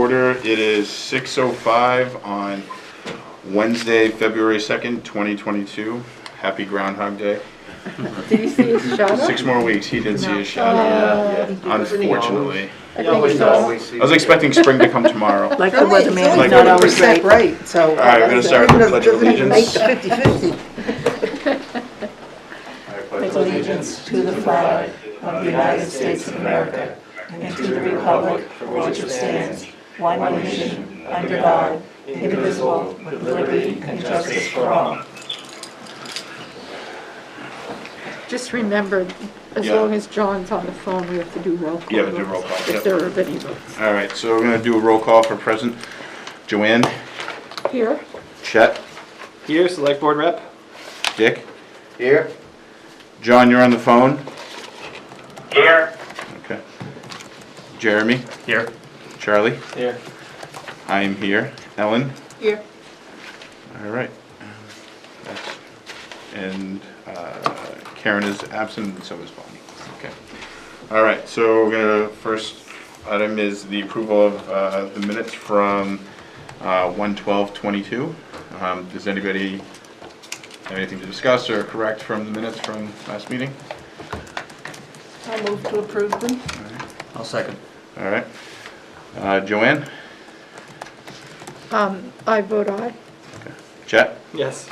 order. It is 6:05 on Wednesday, February 2nd, 2022. Happy Groundhog Day. Did he see his shadow? 6 more weeks. He did see his shadow, Yeah. unfortunately. I think so. I was expecting spring to come tomorrow. Like the Really? weatherman It's is like not what always percent right. So. All right, we're going to start with the Pledge of Allegiance. Make the 50-50. I pledge allegiance to the flag of the United States of America and to the republic for which it stands, one nation, under God, indivisible, with liberty and justice for all. Just remember, as Yeah. long as John's on the phone, we have to do roll call. Yeah, we do roll call, If yep. there are any votes. All right, so we're going to do a roll call for present. Joanne, Here? Chet, Here, Select Board Rep. Dick, Here. John, you're on the phone. Here. Okay. Jeremy, Here. Charlie, Here. I am here. Ellen. Here. All right. That's- And Karen is absent, and so is Bonnie. Okay. All right, so we're gonna, first item is the approval of the minutes from 1/12/22. Does anybody have anything to discuss or correct from the minutes from last meeting? I'll move to approve them. I'll second. All right. Joanne? I vote aye. Chet? Yes.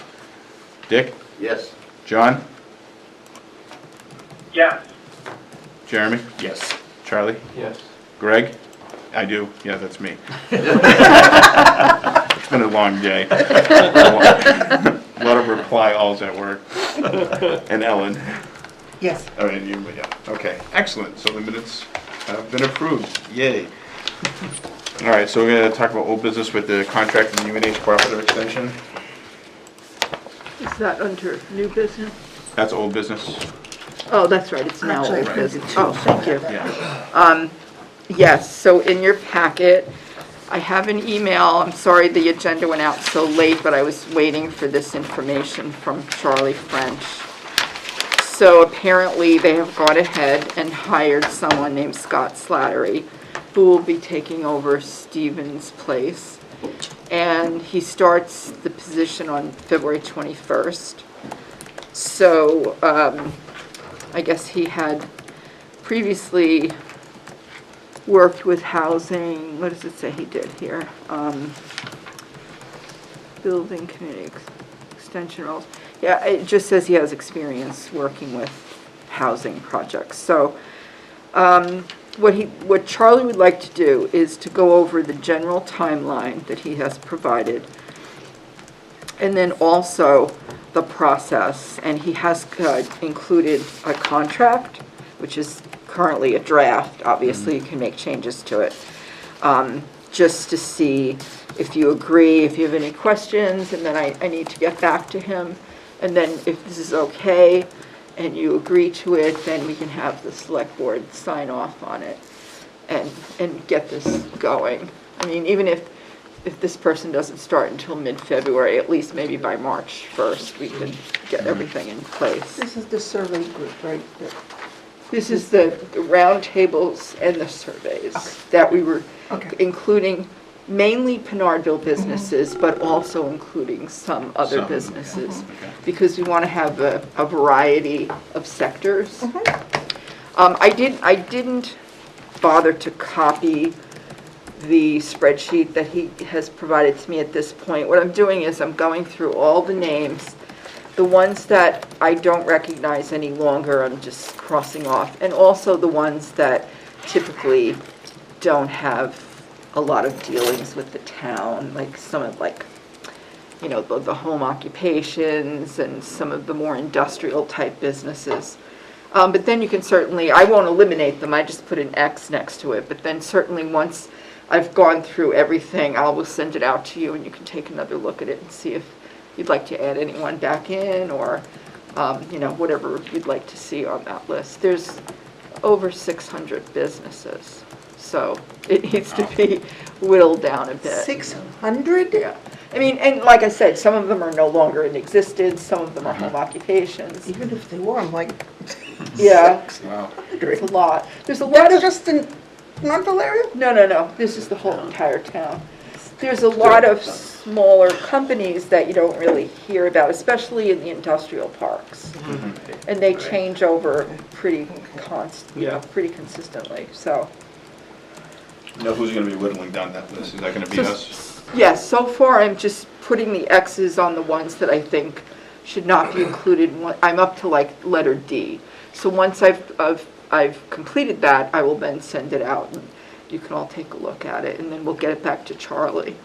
Dick? Yes. John? Yes. Jeremy? Yes. Charlie? Yes. Greg? I do, yeah, that's me. It's been a long day. A lot of reply alls at work. And Ellen. Yes. Oh, and you, but yeah, okay, excellent, so the minutes have been approved, yay. All right, so we're gonna talk about old business with the contract and UNH cooperative extension. Is that under new business? That's old business, Oh, that's right, it's now Actually, I old printed business. two. Oh, thank you. yeah. Yes, so in your packet, I have an email. I'm sorry the agenda went out so late, but I was waiting for this information from Charlie French. So apparently they have gone ahead and hired someone named Scott Slattery, who will be taking over Stephen's place. And he starts the position on February 21st. So I guess he had previously worked with housing, what does it say he did here? Building committee extension roles. Yeah, it just says he has experience working with housing projects. So what Charlie would like to do is to go over the general timeline that he has provided, and then also the process, and he has included a contract, which is currently a draft. Obviously, you can make changes to it, just to see if you agree, if you have any questions, and then I need to get back to him. And then if this is okay and you agree to it, then we can have the select board sign off on it and get this going. I mean, even if this person doesn't start until mid-February, at least maybe by March 1st, we could get everything in place. This is the survey group, right? This is the round tables and the surveys that we were including, mainly Pinardville businesses, but also including some other Some, businesses, okay. because we want to have a variety of sectors. I didn't bother to copy the spreadsheet that he has provided to me at this point. What I'm doing is I'm going through all the names. The ones that I don't recognize any longer, I'm just crossing off. And also the ones that typically don't have a lot of dealings with the town, like some of the home occupations and some of the more industrial type businesses. But then you can certainly, I won't eliminate them, I just put an X next to it. But then certainly once I've gone through everything, I will send it out to you and you can take another look at it and see if you'd like to add anyone back in, or whatever you'd like to see on that list. There's over 600 businesses, so it needs to be whittled down a bit. 600? Yeah. I mean, and like I said, some of them are no longer in existence, some of them are home occupations. Even if they were, I'm like, Yeah, Wow. it's a lot. There's a lot that's of, just in Montville area? No, this is the whole entire town. There's a lot of smaller companies that you don't really hear about, especially in the industrial parks. And they change over pretty Yeah. pretty consistently, so. You know who's gonna be whittling down that list? Is that gonna be So- us? Yes, so far I'm just putting the X's on the ones that I think should not be included. I'm up to like letter D. So once I've completed that, I will then send it out and you can all take a look at it and then we'll get it back to Charlie.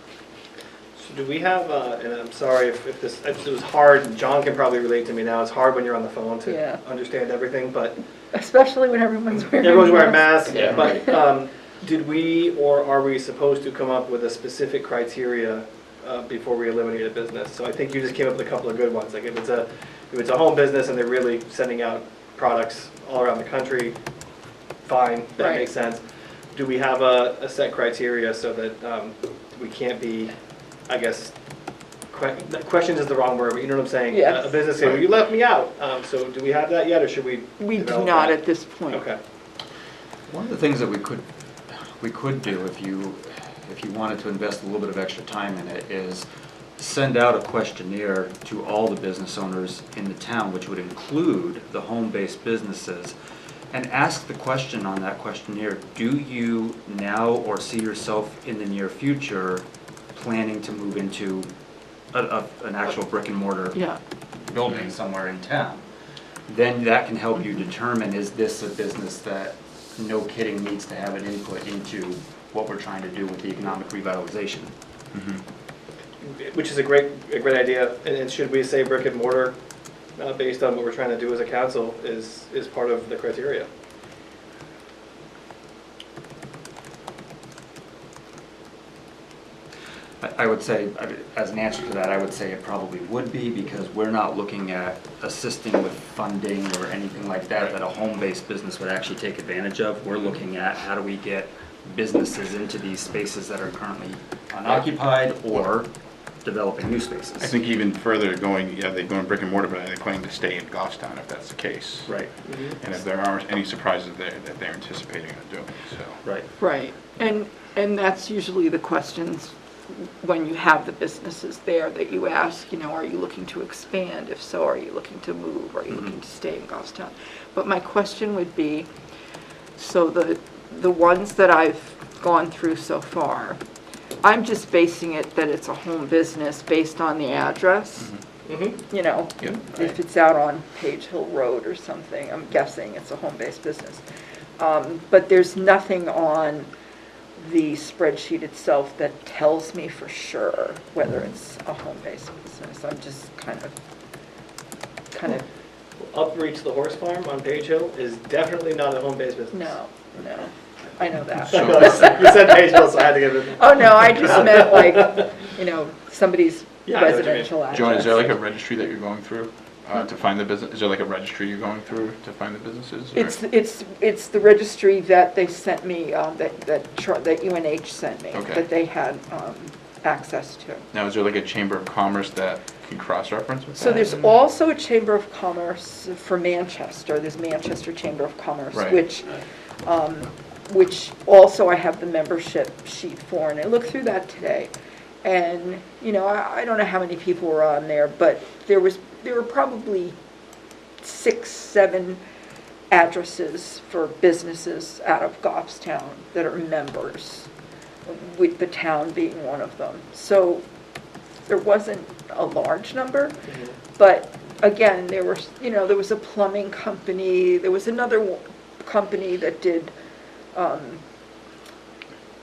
So do we have, and I'm sorry if this was hard, and John can probably relate to me now, it's hard when you're on the phone Yeah. to understand everything, but Especially when everyone's wearing. everyone's wearing masks. Yeah. But did we, or are we supposed to come up with a specific criteria before we eliminate a business? So I think you just came up with a couple of good ones, like if it's a home business and they're really sending out products all around the country, fine, that Right. makes sense. Do we have a set criteria so that we can't be, I guess, questions is the wrong word, but you know what I'm saying? Yes. A business saying, well, you left me out. So do we have that yet, or should we? We do develop not that? at this point. Okay. One of the things that we could do if you wanted to invest a little bit of extra time in it is send out a questionnaire to all the business owners in the town, which would include the home-based businesses, and ask the question on that questionnaire, do you now or see yourself in the near future planning to move into an actual brick and mortar Yeah, building somewhere in town? Then that can help you determine, is this a business that, no kidding, needs to have an input into what we're trying to do with the economic revitalization? Which is a great idea, and should we say brick and mortar, based on what we're trying to do as a council, is part of the criteria? I would say, as an answer to that, I would say it probably would be, because we're not looking at assisting with funding or anything like that that a home-based business would actually take advantage of. We're looking at how do we get businesses into these spaces that are currently unoccupied or developing new spaces. I think even further going, yeah, they're going brick and mortar, but are they planning to stay in Goffstown if that's the case? Right, And if there aren't any surprises there that they're anticipating on doing, so. right. right. And that's usually the questions when you have the businesses there that you ask, are you looking to expand? If so, are you looking to move? Are you looking to stay in Goffstown? But my question would be, so the ones that I've gone through so far, I'm just basing it that it's a home business based on the address. Yeah. If it's out on Page Hill Road or something, I'm guessing it's a home-based business. But there's nothing on the spreadsheet itself that tells me for sure whether it's a home-based business. I'm just kind of, Upreach the Horse Farm on Page Hill is definitely not a home-based business. no, I know that. You said Page Hill, so I had to give it. Oh, no, I just meant like, somebody's Yeah, I know what you mean. residential address. John, is there like a registry that you're going through to find the business? Is there like a registry you're going through to find the businesses? or- It's the registry that they sent me, that UNH sent me, Okay. that they had access to. Now, is there like a chamber of commerce that can cross-reference with that? So there's also a Chamber of Commerce for Manchester, there's Manchester Chamber of Commerce, Right. which also I have the membership sheet for, and I looked through that today. And, I don't know how many people were on there, but there were probably 6, 7 addresses for businesses out of Goffstown that are members, with the town being one of them. So there wasn't a large number, but again, there was a plumbing company, there was another company that did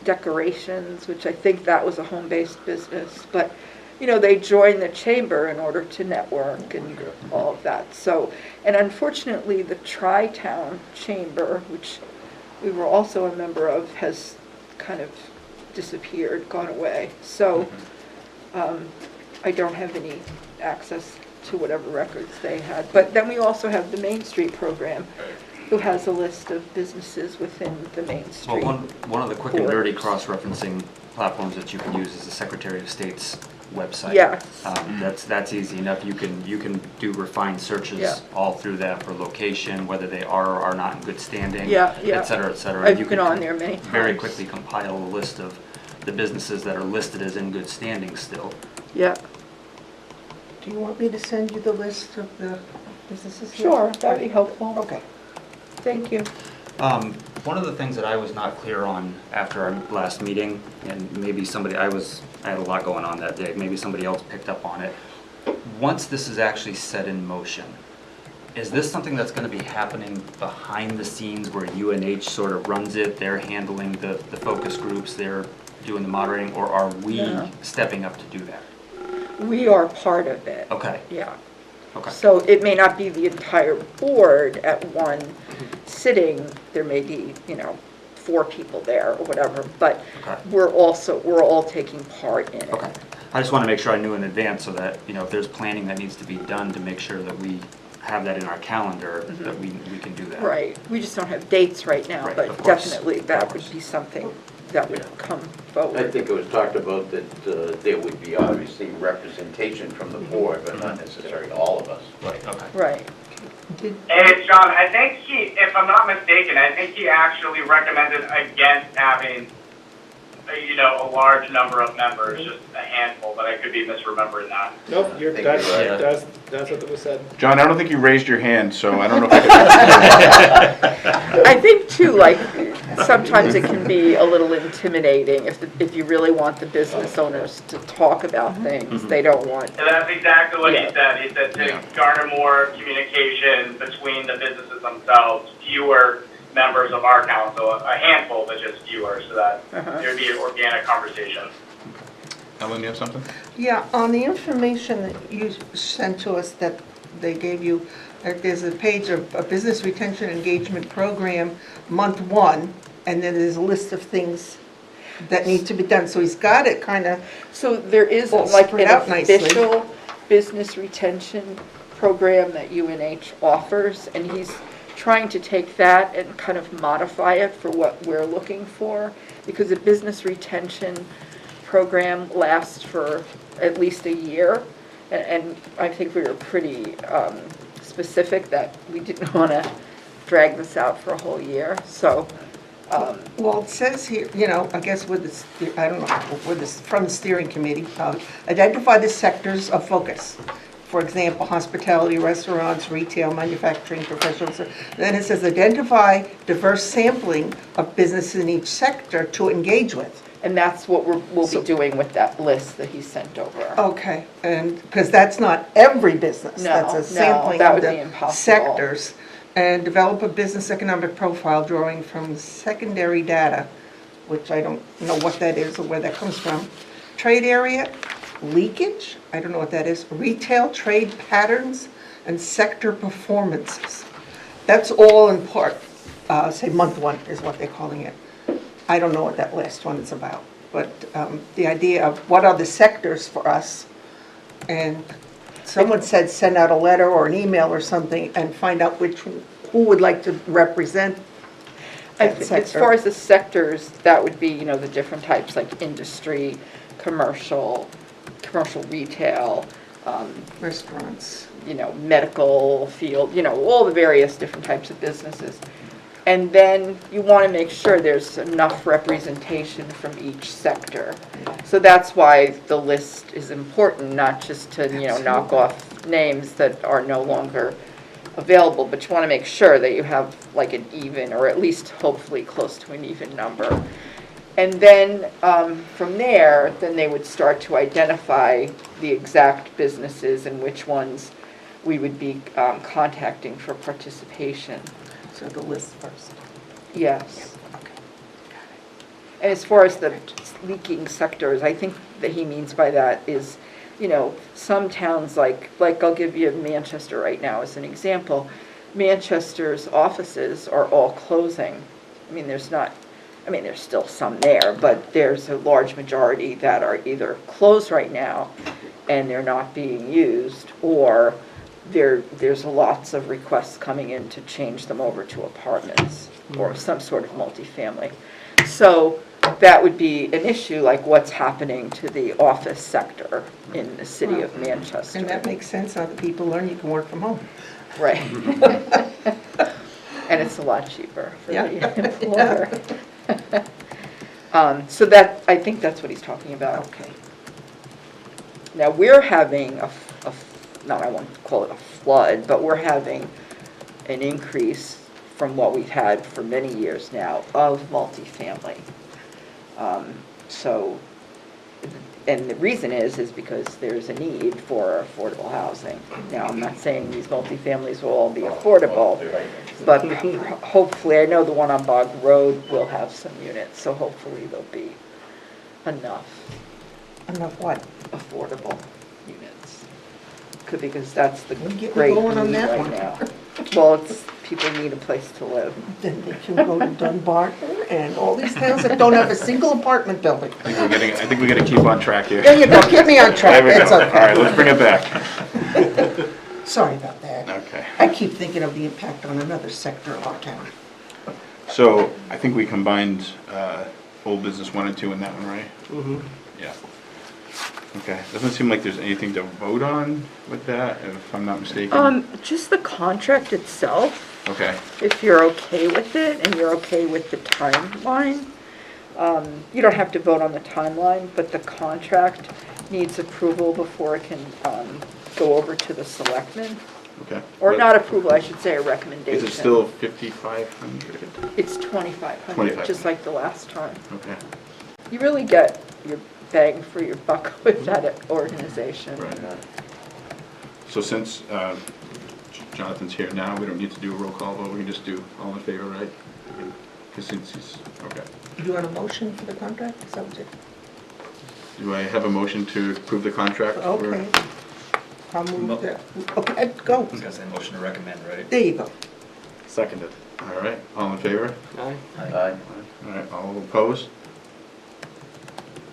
decorations, which I think that was a home-based business, but, they joined the chamber in order to network and all of that. So, and unfortunately, the Tri-Town Chamber, which we were also a member of, has kind of disappeared, gone away. So, I don't have any access to whatever records they had. But then we also have the Main Street program, who has a list of businesses within the Main Well, Street. one of the quick and dirty boards. cross-referencing platforms that you can use is the Secretary of State's website. Yeah. That's easy enough. You can do refined Yeah. searches all through that for location, whether they are or are not in good standing. Yeah, yeah. Et cetera, et cetera. I've You been can on there many very times. quickly compile a list of the businesses that are listed as in good standing still. Yeah, Do you want me to send you the list of the businesses here? sure, that'd be helpful. Okay. Thank you. One of the things that I was not clear on after our last meeting, and maybe I had a lot going on that day, maybe somebody else picked up on it. Once this is actually set in motion, is this something that's gonna be happening behind the scenes where UNH sort of runs it, they're handling the focus groups, they're doing the moderating, or are we No. stepping up to do that? We are part of it. Okay, Yeah. okay. So it may not be the entire board at one sitting, there may be, 4 people there or whatever, but Okay. we're all taking part in it. Okay. I just want to make sure I knew in advance so that, if there's planning that needs to be done to make sure that we have that in our calendar, that we can do that. Right, we just don't have dates right now, Right, but of course. definitely that would be something that would come forward. I think it was talked about that there would be obviously representation from the board, but not necessarily all of us. Right, okay. Right, Did, Hey, it's John. I think if I'm not mistaken, I think he actually recommended against having, a large number of members, just a handful, but I could be misremembering that. Nope, I think you're right. that's what was said. John, I don't think you raised your hand, so I don't know if I can. I think too, like, sometimes it can be a little intimidating if you really want the business owners to talk about things, they don't want. And that's exactly what Yeah. he said. He said Yeah. to garner more communication between the businesses themselves, fewer members of our council, a handful, but just fewer, so that Uh-huh. there'd be an organic conversation. Ellen, you have something? yeah, on the information that you sent to us that they gave you, there's a page of a business retention engagement program, month 1, and then there's a list of things that need to be done. So he's got it kind of, So there is All like spread an out nicely. official business retention program that UNH offers, and he's trying to take that and kind of modify it for what we're looking for, because a business retention program lasts for at least a year, and I think we were pretty specific that we didn't want to drag this out for a whole year, so, well, it says here, I guess with this, I don't know, with this, from the steering committee, identify the sectors of focus. For example, hospitality, restaurants, retail, manufacturing, professional. Then it says identify diverse sampling of businesses in each sector to engage with. and that's what we'll So- be doing with that list that he sent over. Okay, and, because that's not every business. No, That's no, a sampling that of would be the impossible. sectors. And develop a business economic profile drawing from secondary data, which I don't know what that is or where that comes from. Trade area, leakage, I don't know what that is. Retail trade patterns and sector performances. That's all in part, say month 1 is what they're calling it. I don't know what that last one is about, but the idea of what are the sectors for us, and someone said send out a letter or an email or something and find out who would like to represent that As sector. far as the sectors, that would be, the different types, like industry, commercial retail, Restaurants. medical field, all the various different types of businesses. And then you want to make sure there's enough representation from each sector. So that's why the list is important, not just to, knock off names that are no longer available, but you want to make sure that you have like an even, or at least hopefully close to an even number. And then from there, then they would start to identify the exact businesses and which ones we would be contacting for participation. So the list first. Yes. And as far as the leaking sectors, I think that he means by that is, some towns like I'll give you Manchester right now as an example. Manchester's offices are all closing. There's still some there, but there's a large majority that are either closed right now and they're not being used, or there's lots of requests coming in to change them over to apartments or some sort of multifamily. So that would be an issue, like what's happening to the office sector in the city of Manchester. And that makes sense, now that people learn you can work from home. Right. And it's a lot cheaper for Yeah. the employer. So that, I think that's what he's talking about. Okay. Now, we're having no, I won't call it a flood, but we're having an increase from what we've had for many years now of multifamily. So, and the reason is because there's a need for affordable housing. Now, I'm not saying these multifamilies will all be affordable, but hopefully, I know the one on Bog Road will have some units, so hopefully there'll be enough Enough what? affordable units. Because that's the We get great going on need that right one. now. Well, it's, people need a place to live. Then they can go to Dunbarton and all these towns that don't have a single apartment building. I think we gotta keep on track here. There you go, keep me on track, There we go. that's All right, okay. let's bring it back. Sorry about that. Okay. I keep thinking of the impact on another sector of our town. So I think we combined old business 1 and 2 in that one, right? Mm-hmm. Yeah. Okay. Doesn't seem like there's anything to vote on with that, if I'm not mistaken. Just the contract itself, Okay. if you're okay with it and you're okay with the timeline. You don't have to vote on the timeline, but the contract needs approval before it can go over to the selectmen. Okay. Or But not approval, I should say a recommendation. Is it still 5,500? It's 2,500, just like the last time. Okay. You really get your bang for your buck with that organization. Right. So since Jonathan's here now, we don't need to do a roll call vote, we can just do all in favor, right? Because since he's, okay. You want a motion for the contract? Is that what you? Do I have a motion to approve the contract? for- Okay. I'll move that. Okay, go. I was gonna say motion to recommend, right? There you go. Seconded. All right, all in favor? Aye. Aye. All right, all opposed?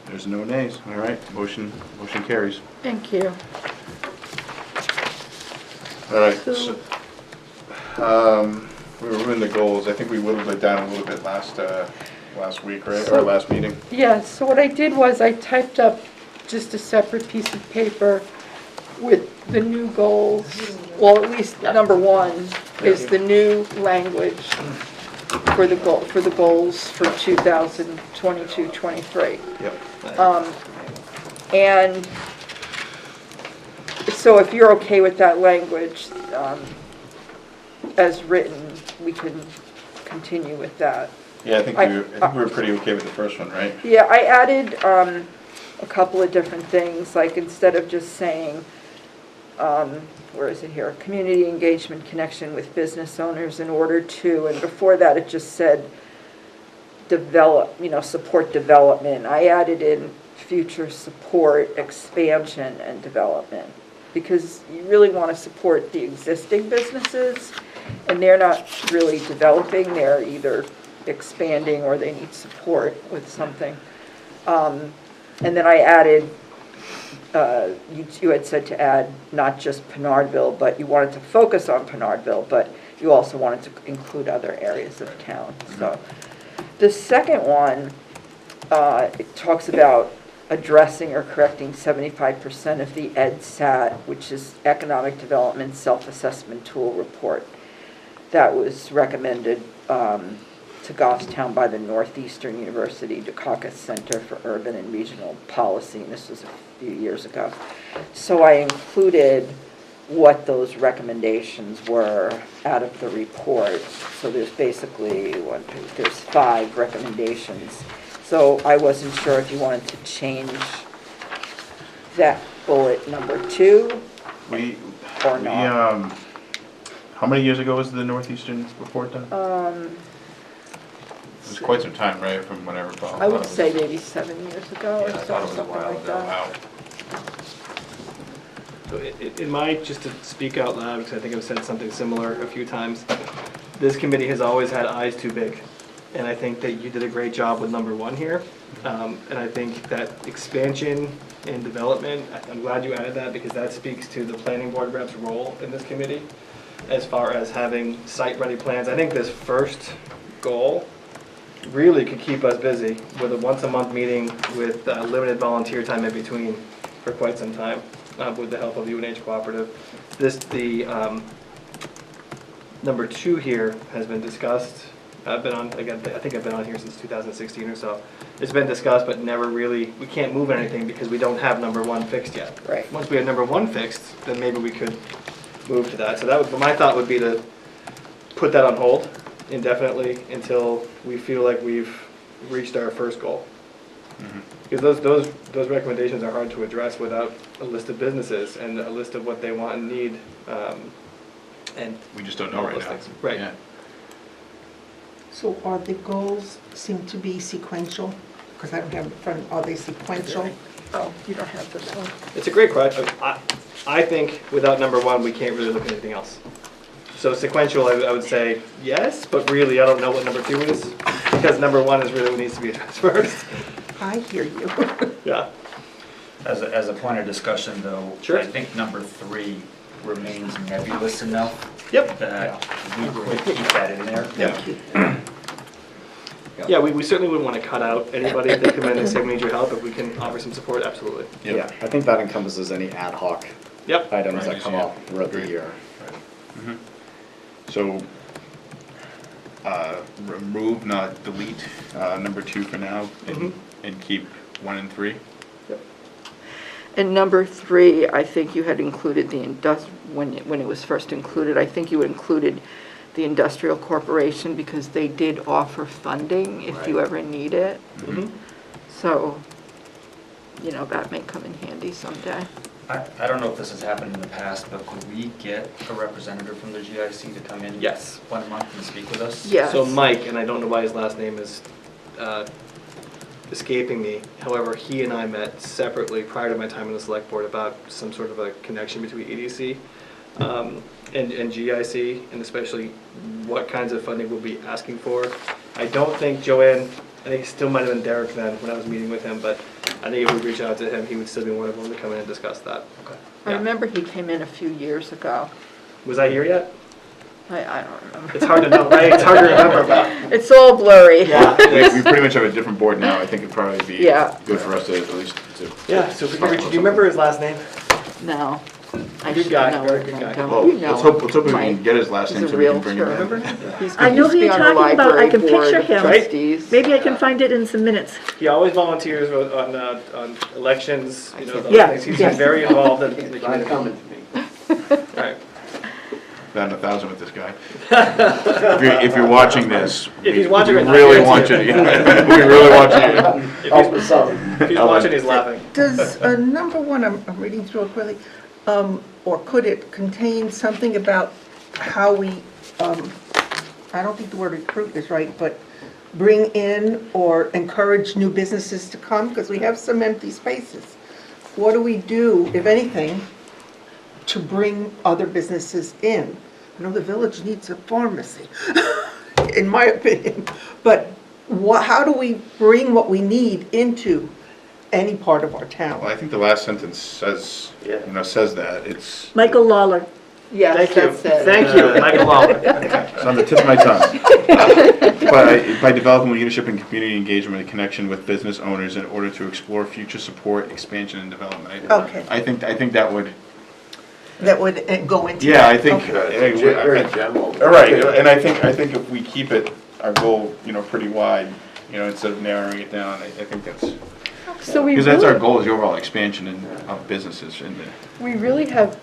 There's no nays. All right, motion carries. Thank you. All right, so, we were moving the goals. I think we whittled it down a little bit last week, right, or last meeting? Yeah, so what I did was I typed up just a separate piece of paper with the new goals. Well, at least number 1 is the new language for the goals for 2022-23. Yep. And so if you're okay with that language, as written, we can continue with that. Yeah, I think we were pretty okay with the first one, right? Yeah, I added a couple of different things, like instead of just saying, where is it here? Community engagement connection with business owners in order to, and before that it just said support development. I added in future support, expansion, and development. Because you really want to support the existing businesses, and they're not really developing, they're either expanding or they need support with something. And then I added, you had said to add not just Pinardville, but you wanted to focus on Pinardville, but you also wanted to include other areas of town. So the second one, it talks about addressing or correcting 75% of the EDSAT, which is Economic Development Self-Assessment Tool Report. That was recommended to Goffstown by the Northeastern University Dukakis Center for Urban and Regional Policy, and this was a few years ago. So I included what those recommendations were out of the report. So there's basically there's 5 recommendations. So I wasn't sure if you wanted to change that bullet number 2 or not. How many years ago was the Northeastern report done? It was quite some time, right, from when I recall. I would say maybe 7 years ago or Yeah, I thought it was a something while like ago. that. Wow. So in my, just to speak out loud, because I think I've said something similar a few times, this committee has always had eyes too big. And I think that you did a great job with number 1 here. And I think that expansion and development, I'm glad you added that because that speaks to the planning board rep's role in this committee as far as having site-ready plans. I think this first goal really could keep us busy with a once-a-month meeting with limited volunteer time in between for quite some time, with the help of UNH Cooperative. Number 2 here has been discussed. I've been on, again, I think I've been on here since 2016 or so. It's been discussed, but never really, we can't move anything because we don't have number 1 fixed yet. Right. Once we have number 1 fixed, then maybe we could move to that. So that would, my thought would be to put that on hold indefinitely until we feel like we've reached our first goal. Because those recommendations are hard to address without a list of businesses and a list of what they want and need. And We just don't know all right those now. things. Right. Yeah. So are the goals seem to be sequential? Because I don't have it in front, are they sequential? Oh, you don't have this one? It's a great question. I think without number 1, we can't really look at anything else. So sequential, I would say yes, but really I don't know what number 2 is because number 1 is really what needs to be addressed first. I hear you. Yeah. As a point of discussion, though, Sure. I think number 3 remains nebulous enough Yep. that we could keep that in there. Yeah. Yeah, we certainly wouldn't want to cut out anybody if they come in and say we need your help. If we can offer some support, absolutely. Yep. Yeah, I think that encompasses any ad hoc Yep. items Right, that come yeah. up throughout the Agreed. year. So, remove, not delete, number 2 for now, and keep 1 and 3. And number 3, I think you had included the when it was first included, I think you included the Industrial Corporation because they did offer funding if you ever need it. So, you know, that may come in handy someday. I don't know if this has happened in the past, but could we get a representative from the GIC to come in? Yes. 1 month and speak with us? Yes. So Mike, and I don't know why his last name is escaping me. However, he and I met separately prior to my time on the select board about some sort of a connection between EDC and GIC, and especially what kinds of funding we'll be asking for. I don't think Joanne, I think it still might have been Derek then when I was meeting with him, but I think if we reach out to him, he would still be one of them to come in and discuss that. Okay. I Yeah. remember he came in a few years ago. Was I here yet? I don't remember. It's hard to know, right? It's hard to remember, but It's all blurry. yeah. We pretty much have a different board now. I think it'd probably be Yeah. good for us to at least to. Yeah, so if we can reach, do you remember his last name? No. I Good should guy, know very it, good I guy. don't. Well, You know let's hope we Mike. can get his last He's name a so we can bring him realtor. in. Remember? I know who you're talking about. I can picture him. Right? Maybe I can find it in some minutes. He always volunteers on elections, you know, those Yeah, things. He's yes. been very involved in the Not community. coming to me. Right. Batting 1,000 with this guy. If you're watching this, If he's watching we right now, really he want you. is. We really want you. If he's watching, he's laughing. Does number 1, I'm reading through it quickly, or could it contain something about how we, I don't think the word recruit is right, but bring in or encourage new businesses to come? Because we have some empty spaces. What do we do, if anything, to bring other businesses in? I know the village needs a pharmacy, in my opinion, but how do we bring what we need into any part of our Well, town? I think the last sentence says, says that. It's Michael Lawler. Yes, Thank you. that's it. Thank you, Michael Lawler. it's on the tip of my tongue. By developing leadership and community engagement and connection with business owners in order to explore future support, expansion, and development. Okay. I think that would. That would go into Yeah, that? I think. Okay. Very general. All right, and I think if we keep it, our goal, pretty wide, instead of narrowing it down, I think that's, So we because that's our really, goal, is the overall expansion of businesses in the. we really have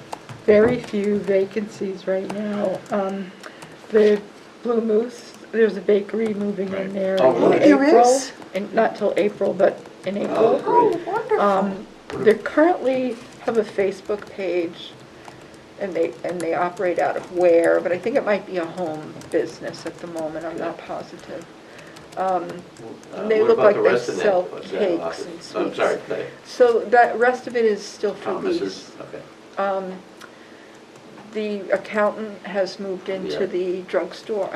very few vacancies right now. The Blue Moose, there's a bakery moving in there Oh, in really? There April. is? And not till April, but in April. Oh, wonderful. They currently have a Facebook page, and they operate out of Ware, but I think it might be a home business at the moment, I'm not positive. They What look about like the they rest of that? sell What's that cakes office? and sweets. I'm sorry, Clay. So that rest of it is still for Thomas lease. is, okay. The accountant has moved into Yeah. the drugstogstore,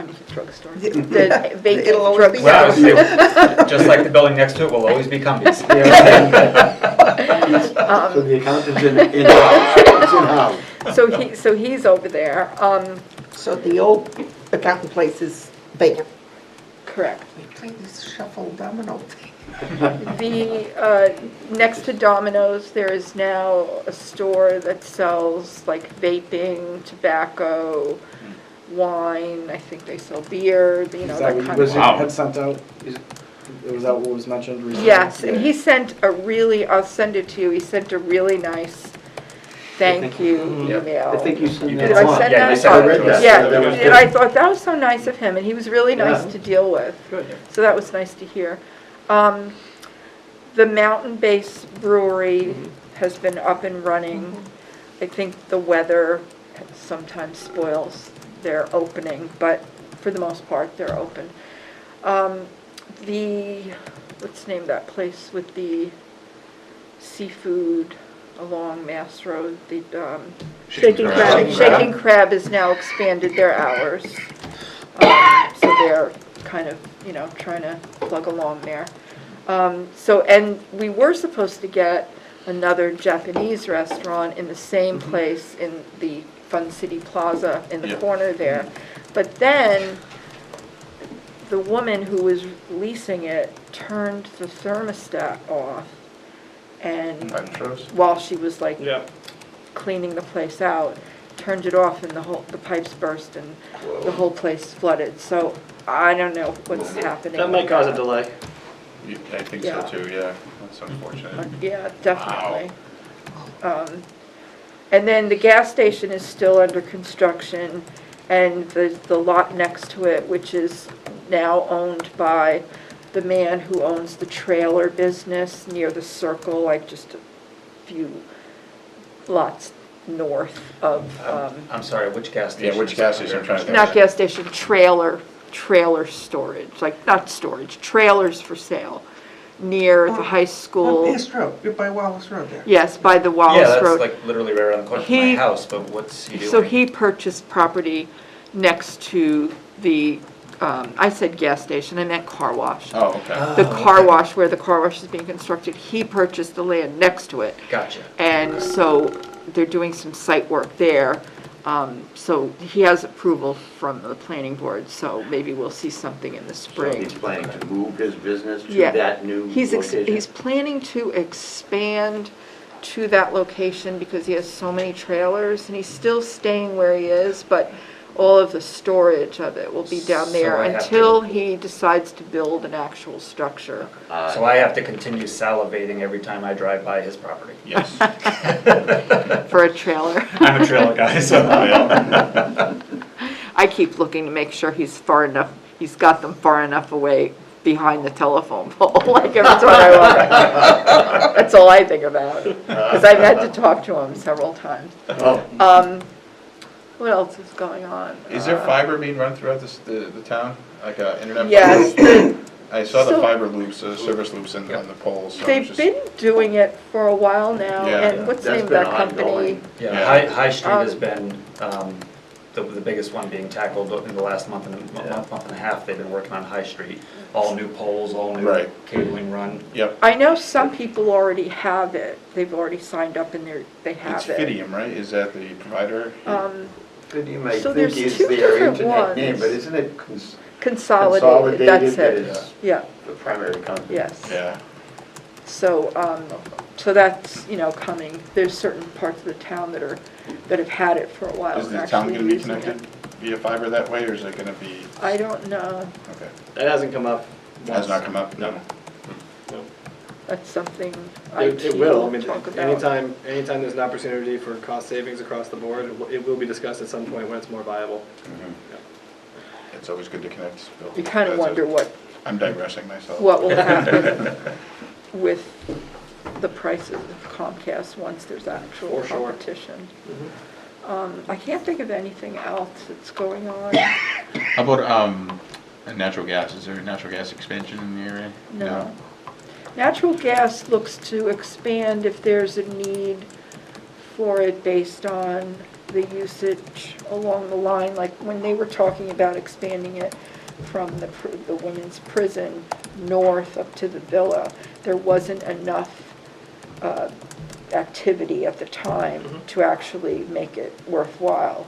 The- the vacant It'll always be drugstore. ours. Just like the building next to it will always be Cumbies. So the accountant's in-house, it's in-house. So he's over there. So the old accountant place is vacant. Correct. They play this shuffle domino thing. Next to Domino's, there is now a store that sells like vaping, tobacco, wine, I think they sell beer, you know, Is that that what kind was of. Wow. had sent out? Was that what was mentioned recently? Yes, and Yeah. he sent a really, I'll send it to you, he sent a really nice thank you email. I think you sent You that. Did I send Yeah, that? you sent Oh, it to us. Yeah, That was and good. I thought that was so nice of him, and he was really nice Yeah. to deal with. Good. So that was nice to hear. The Mountain Base Brewery has been up and running. I think the weather sometimes spoils their opening, but for the most part, they're open. Let's name that place with the seafood along Mass Road, the, Shaking Crab. Shaking Crab has now expanded their hours. So they're kind of, you know, trying to plug along there. And we were supposed to get another Japanese restaurant in the same place in the Fun City Plaza in the Yeah. corner there. But then the woman who was leasing it turned the thermostat off, and while she was like Yeah. cleaning the place out, turned it off, and the pipes burst and the whole place flooded. So I don't know what's happening. That might with cause a that. delay. I think Yeah. so too, yeah. That's unfortunate. Yeah, definitely. And then the gas station is still under construction, and the lot next to it, which is now owned by the man who owns the trailer business near the circle, like just a few lots north of, I'm sorry, which gas station? Yeah, which gas station I'm trying to- not gas station, trailer storage, like not storage, trailers for sale, near the high On school. East Road, you're by Wallace Road there. Yes, by the Yeah, Wallace that's Road. like literally right around the corner from my He- house, but what's he doing? So he purchased property next to the, I said gas station, I meant car wash. Oh, okay. The car wash, where the car wash is being constructed, he purchased the land next to it. Gotcha. And so they're doing some site work there. So he has approval from the planning board, so maybe we'll see something in the So spring. he's planning to move his business to Yeah. that new location? He's planning to expand to that location because he has so many trailers, and he's still staying where he is, but all of the storage of it will be down there So I have until to- he decides to build an actual structure. So I have to continue salivating every time I drive by his property. Yes. For a trailer. I'm a trailer guy, so. I keep looking to make sure he's got them far enough away behind the telephone pole, like every time I walk. That's all I think about, because I've had to talk to him several times. What else is going on? Is there fiber being run throughout the town, like internet? Yes, fiber? I saw the so- fiber loops, service loops on the poles. So they've been doing it for a while now, Yeah. and what's the name of that That's been company? ongoing. Yeah, Yeah. High Street has Um, been, the biggest one being tackled in the last month and a half. They've been working on High Street. All new poles, all new Right. cabling run. Yep. I know some people already have it. They've already signed up and they It's have it. Fidium, right? Is that the provider? You may So think there's is two their different internet name, ones. but isn't it Consolidated, that's that it. is Yeah, the primary company? yes. Yeah. So, so that's, coming. There's certain parts of the town that have had it for a while Is and the are town actually gonna be using it. connected via fiber that way, or is it gonna be, I don't know. okay. That hasn't come up. Has once. not come up? No. That's something It IT will, I will mean, talk about. anytime there's an opportunity for cost savings across the board, it will be discussed at some point when it's more viable. It's always good to connect, Bill. You kind of That's wonder it. I'm digressing myself. what will happen with the prices of Comcast once there's actual For sure. competition. I can't think of anything else that's going on. How about, natural gas? Is there a natural gas expansion in the area? No. Natural gas looks to expand if there's a need for it based on the usage along the line, like when they were talking about expanding it from the women's prison north up to the villa, there wasn't enough activity at the time to actually make it worthwhile.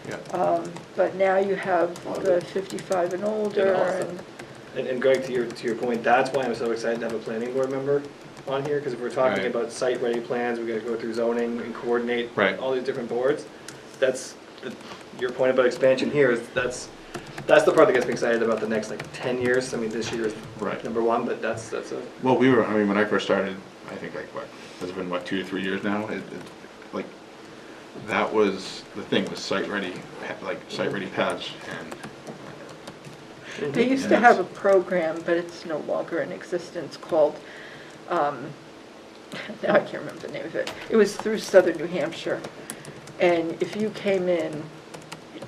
Yeah. But now you have the 55 and older, And also- and And Greg, to your point, that's why I'm so excited to have a planning board member on here, because if we're talking Right. about site-ready plans, we gotta go through zoning and coordinate Right. all these different boards. Your point about expansion here is, that's the part that gets me excited about the next, like, 10 years. I mean, this year is Right. number one, but that's a, Well, when I first started, I think like, has it been 2 to 3 years now? Like, that was, the thing was site-ready, like, site-ready paths, and They used to have a program, but it's no longer in existence, called, now I can't remember the name of it. It was through Southern New Hampshire. And if you came in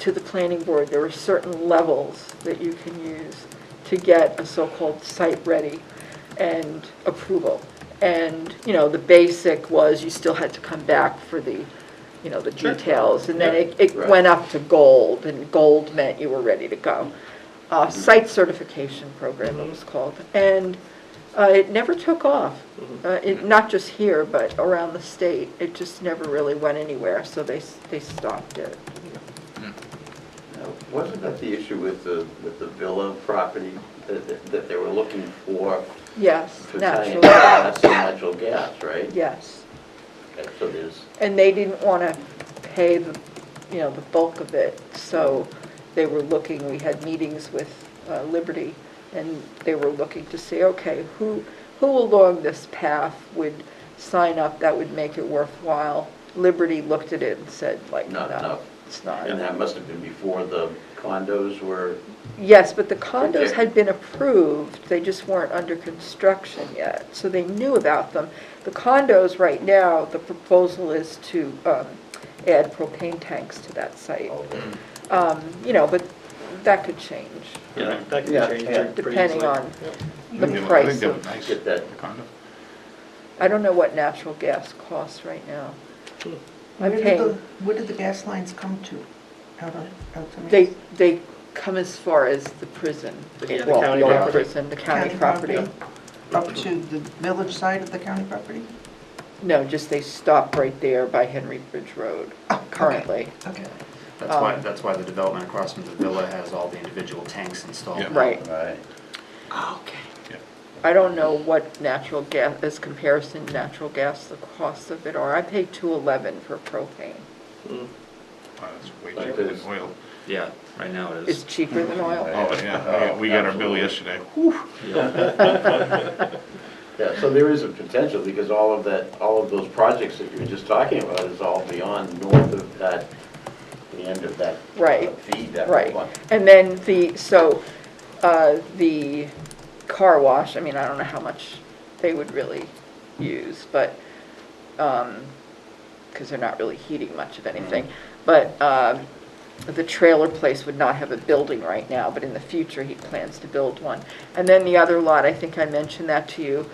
to the planning board, there were certain levels that you can use to get a so-called site-ready and approval. And, the basic was you still had to come back for the, the details. And then it Right. went up to gold, and gold meant you were ready to go. Site certification program it was called. And it never took off. Not just here, but around the state. It just never really went anywhere, so they stopped it. Now, wasn't that the issue with the villa property, that they were looking for Yes, to tie in natural. gas and natural gas, right? Yes. And so there's, And they didn't want to pay the bulk of it, so they were looking, we had meetings with Liberty, and they were looking to see, okay, who along this path would sign up that would make it worthwhile? Liberty looked at it and said, like, Not no, enough. it's not. and that must have been before the condos were, Yes, but the condos Okay. had been approved, they just weren't under construction yet, so they knew about them. The condos right now, the proposal is to add propane tanks to that site. But that could change, yeah, that can Yeah, change yeah. pretty depending easily. on I the think they price look of, nice, Get that. the condo. I don't know what natural gas costs right now. I'm Where paying, did the gas lines come to? Out to me? they come as far as the prison. Yeah, the Well, county old property. prison, the county property. Up to the village side of the county property? No, just they stop right there by Henry Bridge Road Oh, okay. currently. Okay. That's why the development across from the villa has all the individual tanks installed. Yeah. Right. right, Okay. Yeah. I don't know what natural gas, as comparison to natural gas, the costs of it are. I pay $2.11 for propane. That's way Like cheaper than this. oil. Yeah, right now it It's is. cheaper than oil. Oh, yeah, we got our bill yesterday. yeah, so there is a potential, because all of those projects that you were just talking about is all beyond north of that, the end of that Right. feed, that Right. one. And then the car wash, I mean, I don't know how much they would really use, but, because they're not really heating much of anything. But the trailer place would not have a building right now, but in the future, he plans to build one. And then the other lot, I think I mentioned that to you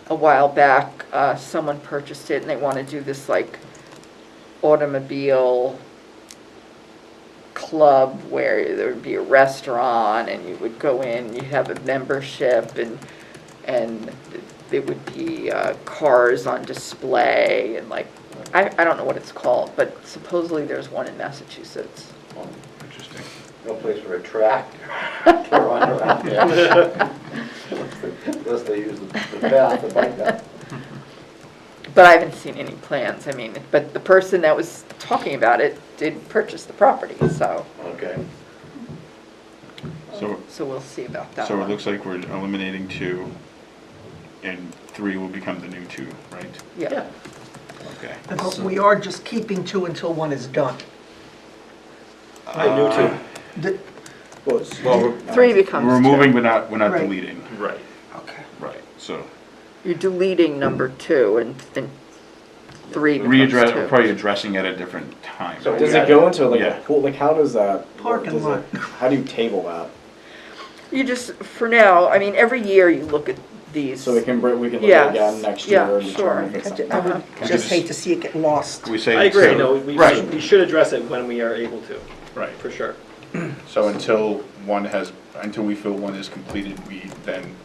a while back, someone purchased it and they want to do this like automobile club where there would be a restaurant and you would go in, you'd have a membership and there would be cars on display and like, I don't know what it's called, but supposedly there's one in Massachusetts. Interesting. No place for a track to run around there. Unless they use the path, the bike path. But I haven't seen any plans, I mean, but the person that was talking about it did purchase the property, so Okay. So we'll see about that So it one. looks like we're eliminating 2, and 3 will become the new 2, right? Yeah, Okay. But we are just keeping 2 until 1 is done. I knew too. The- Well, 3 becomes 2. we're removing, but we're not Right. deleting. Right. Okay. Right, so You're deleting number 2 and 3 becomes readdress, 2. probably addressing it at a different time. So Does it go into like Yeah. a pool, like how does that? work? Parking Does it- lot. How do you table that? You just, for now, I mean, every year you look at these. So we can look at Yes, it again next yeah, year and sure. determine if it's I something. would Uh-huh. just hate to see it get lost. We say. I agree, so- no, Right, we should address it when we are able to, right. for sure. So until we feel 1 is completed, we then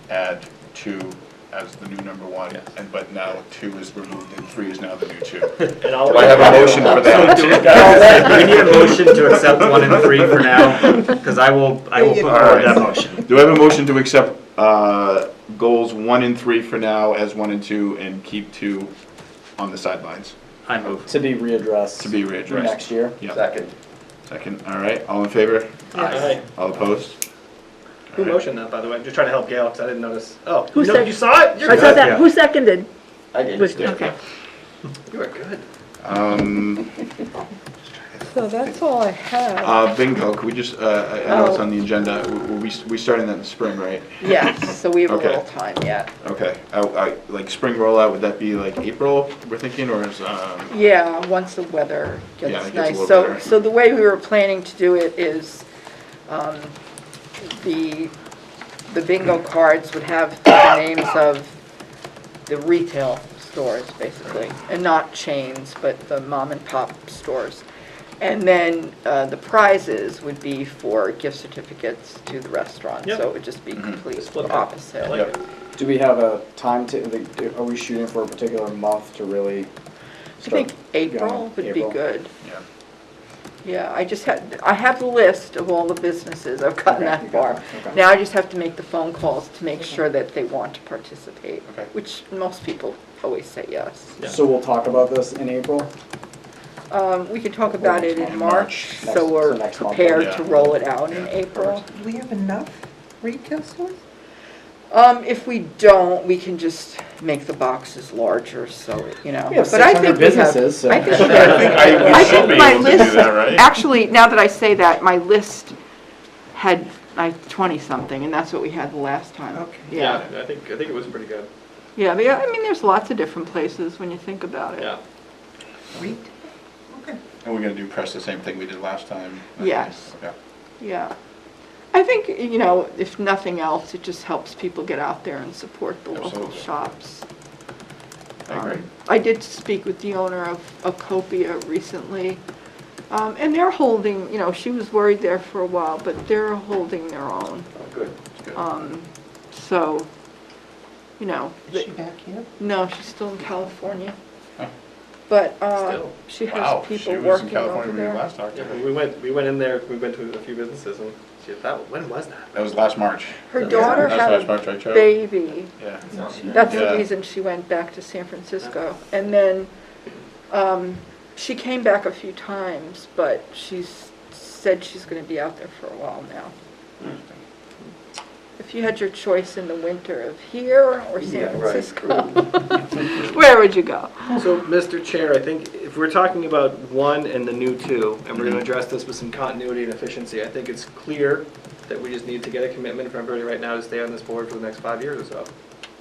add 2 as the new number one, Yes. but now 2 is removed and 3 is now the new 2. And all Do I have a motion for that? Do we need a motion to accept 1 and 3 for now? Because I will put forward that motion. Do I have a motion to accept goals 1 and 3 for now as 1 and 2 and keep 2 on the sidelines I move. To be readdressed. to be readdressed? Next year. Yeah. Second. Second, all right, all in favor? Aye. All opposed? Who All right. motioned that, by the way? I'm just trying to help Gail, because I didn't notice. Oh, Who no, said- you saw it? You're I saw good. that, Yeah. who seconded? I did. Was- Okay, You are good. so that's all I have. Bingo, could we just, I know it's on the agenda, we starting that in the spring, right? Yes, so we have a Okay. little time yet. Okay, like spring rollout, would that be like April, we're thinking, or is, Yeah, once the weather Yeah, it gets gets a nice. little better. So the way we were planning to do it is, the bingo cards would have the names of the retail stores, basically, and not chains, but the mom and pop stores. And then the prizes would be for gift certificates to the restaurant, Yep. so it would just be Mhm. complete Split that. opposite. I like Yep. it. Do we have a time to, like, are we shooting for a particular month to really I think start April going? would be April? good. yeah. Yeah, I have the list of all the businesses, I've gotten Okay, that you got far. that, okay. Now I just have to make the phone calls to make sure that they want to participate, Okay. which most people always say yes. Yeah. So we'll talk about this in April? We can talk about it in March, Next- so we're so next month, prepared yeah. to roll it out in Yeah. April. Do we have enough retail stores? If we don't, we can just make the boxes larger, so, We have But I 600 think we have- businesses, so. I think we I have- think we I should think be my able to do list, that, right? actually, now that I say that, my list had like 20-something, and that's what we had the last time. Okay. Yeah, I think it was pretty good. yeah, but I mean, there's lots of different places when you think about it. Yeah. Retail? Okay. And we're gonna do press the same thing we did last time? Yes. Yeah. Yeah. I think, if nothing else, it just helps people get out there and support the local Absolutely. shops. I agree. I did speak with the owner of Copia recently, and they're holding, she was worried there for a while, but they're holding their own. Oh, good. It's good. So, Is she back here? no, she's still in California. Huh. But Still. she Wow, has she people was in working over California when we there. last talked to Yeah, her. we went in there, we went to a few businesses and when was that? That was last March. Her daughter That's had last a March, right, Joe? baby. Yeah. That's Yeah. the reason she went back to San Francisco. And then she came back a few times, but she's said she's going to be out there for a while now. If you had your choice in the winter of here or San Yeah, right. Francisco, where would you go? So, Mr. Chair, I think if we're talking about 1 and the new 2, and we're going to address this with some continuity and efficiency, I think it's clear that we just need to get a commitment from everybody right now to stay on this board for the next 5 years or so.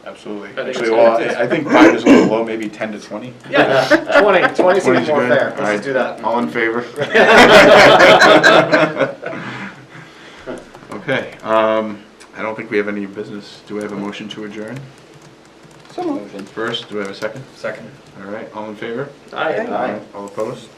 Absolutely. think Actually, it's well, good. I think 5 is a little low, maybe 10 to 20. Yeah, 20 20 seems is more good. fair. All Let's right. just do that. All in favor? Okay, I don't think we have any business. Do we have a motion to adjourn? So moved. First, do we have a second? Second. All right, all in favor? Aye. All opposed?